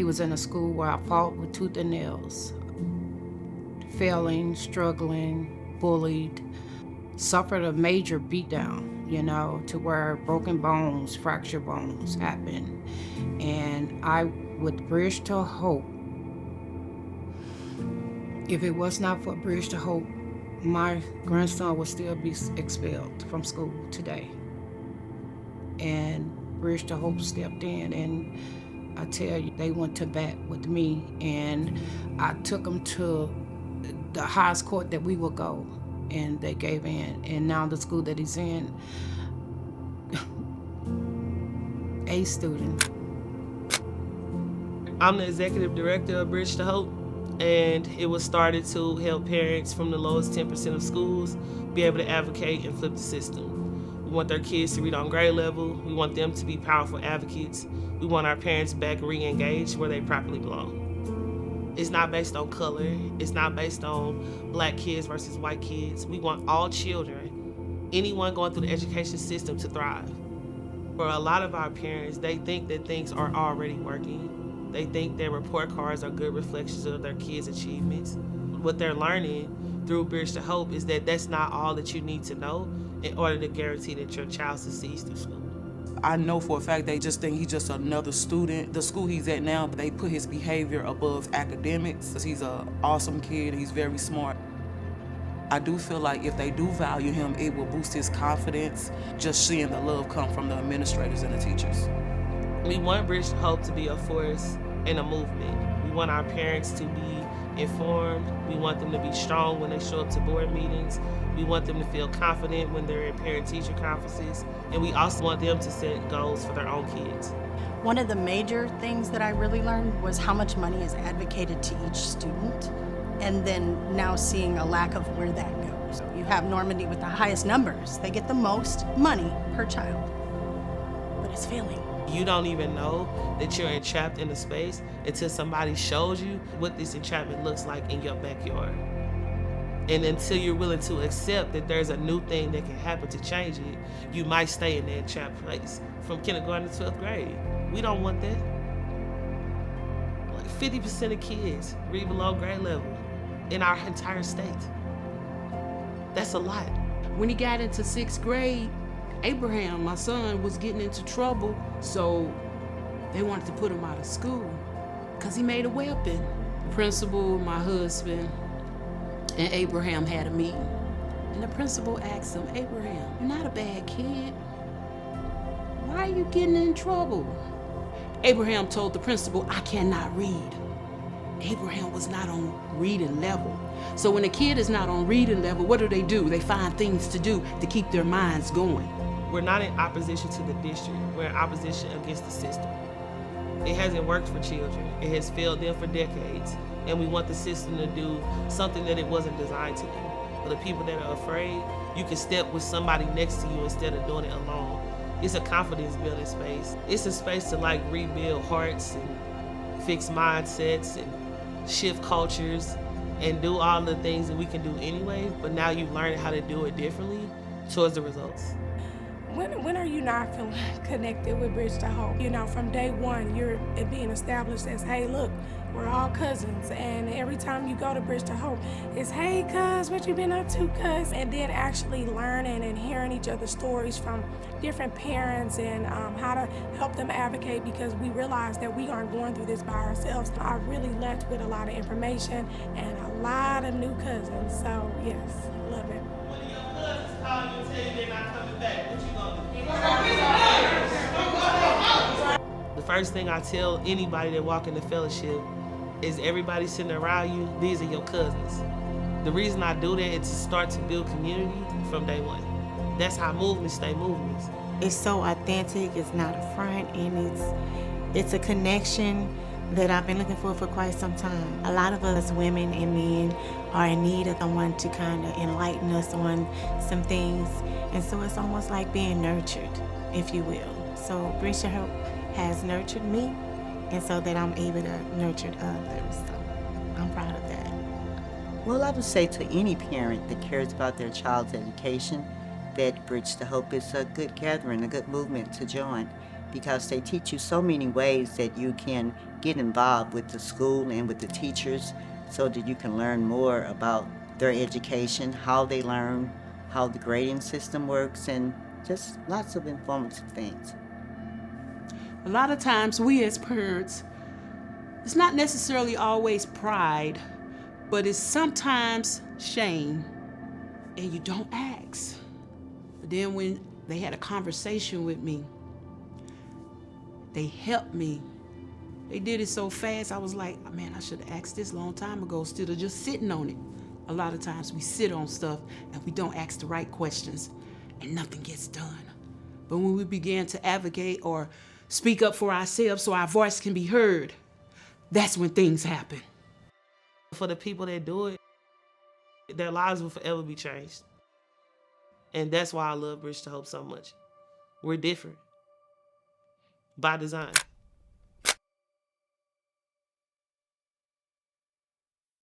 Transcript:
He was in a school where I fought with tooth and nails, failing, struggling, bullied, suffered a major beatdown, to where broken bones, fractured bones happened. And with Bridge to Hope, if it was not for Bridge to Hope, my grandson would still be expelled from school today. And Bridge to Hope stepped in, and I tell you, they went to bat with me, and I took them to the highest court that we would go, and they gave in. And now the school that he's in, a student. I'm the executive director of Bridge to Hope, and it was started to help parents from the lowest 10% of schools be able to advocate and flip the system. We want their kids to read on grade level. We want them to be powerful advocates. We want our parents back re-engaged where they properly belong. It's not based on color. It's not based on black kids versus white kids. We want all children, anyone going through the education system, to thrive. For a lot of our parents, they think that things are already working. They think their report cards are good reflections of their kids' achievements. What they're learning through Bridge to Hope is that that's not all that you need to know in order to guarantee that your child succeeds through school. I know for a fact they just think he's just another student. The school he's at now, they put his behavior above academics. He's an awesome kid, he's very smart. I do feel like if they do value him, it will boost his confidence, just seeing the love come from the administrators and the teachers. We want Bridge to Hope to be a force and a movement. We want our parents to be informed. We want them to be strong when they show up to board meetings. We want them to feel confident when they're at parent-teacher conferences. And we also want them to set goals for their own kids. One of the major things that I really learned was how much money is advocated to each student, and then now seeing a lack of where that goes. You have Normandy with the highest numbers. They get the most money per child, but it's failing. You don't even know that you're entrapped in a space until somebody shows you what this entrapment looks like in your backyard. And until you're willing to accept that there's a new thing that can happen to change it, you might stay in that entrapped place from kindergarten to 12th grade. We don't want that. Like 50% of kids read below grade level in our entire state. That's a lot. When he got into 6th grade, Abraham, my son, was getting into trouble, so they wanted to put him out of school because he made a weapon. The principal, my husband, and Abraham had a meeting. And the principal asked him, "Abraham, you're not a bad kid. Why are you getting in trouble?" Abraham told the principal, "I cannot read." Abraham was not on reading level. So when a kid is not on reading level, what do? They find things to do to keep their minds going. We're not in opposition to the district. We're in opposition against the system. It hasn't worked for children. It has failed them for decades. And we want the system to do something that it wasn't designed to do. For the people that are afraid, you can step with somebody next to you instead of doing it alone. It's a confidence building space. It's a space to rebuild hearts and fix mindsets and shift cultures and do all the things that we can do anyway, but now you've learned how to do it differently towards the results. When are you not feeling connected with Bridge to Hope? From day one, you're being established as, hey, look, we're all cousins. And every time you go to Bridge to Hope, it's, hey, cuz, what you been up to, cuz? And then actually learning and hearing each other's stories from different parents and how to help them advocate, because we realize that we aren't going through this by ourselves. I really left with a lot of information and a lot of new cousins. So, yes, love it. When your cousins call you and tell you they're not coming back, what you gonna do? The first thing I tell anybody that walk in the fellowship is everybody sitting around you, these are your cousins. The reason I do that is to start to build community from day one. That's how movements stay movements. It's so authentic, it's not a front, and it's a connection that I've been looking for quite some time. A lot of us women and men are in need of someone to kind of enlighten us on some things, and so it's almost like being nurtured, if you will. So Bridge to Hope has nurtured me, and so that I'm able to nurture others. So I'm proud of that. Well, I would say to any parent that cares about their child's education that Bridge to Hope is a good gathering, a good movement to join, because they teach you so many ways that you can get involved with the school and with the teachers so that you can learn more about their education, how they learn, how the grading system works, and just lots of informative things. A lot of times we as parents, it's not necessarily always pride, but it's sometimes shame, and you don't ask. But then when they had a conversation with me, they helped me. They did it so fast, I was like, man, I should have asked this a long time ago instead of just sitting on it. A lot of times we sit on stuff and we don't ask the right questions and nothing gets done. But when we began to advocate or speak up for ourselves so our voice can be heard, that's when things happen. For the people that do it, their lives will forever be changed. And that's why I love Bridge to Hope so much. We're different by design.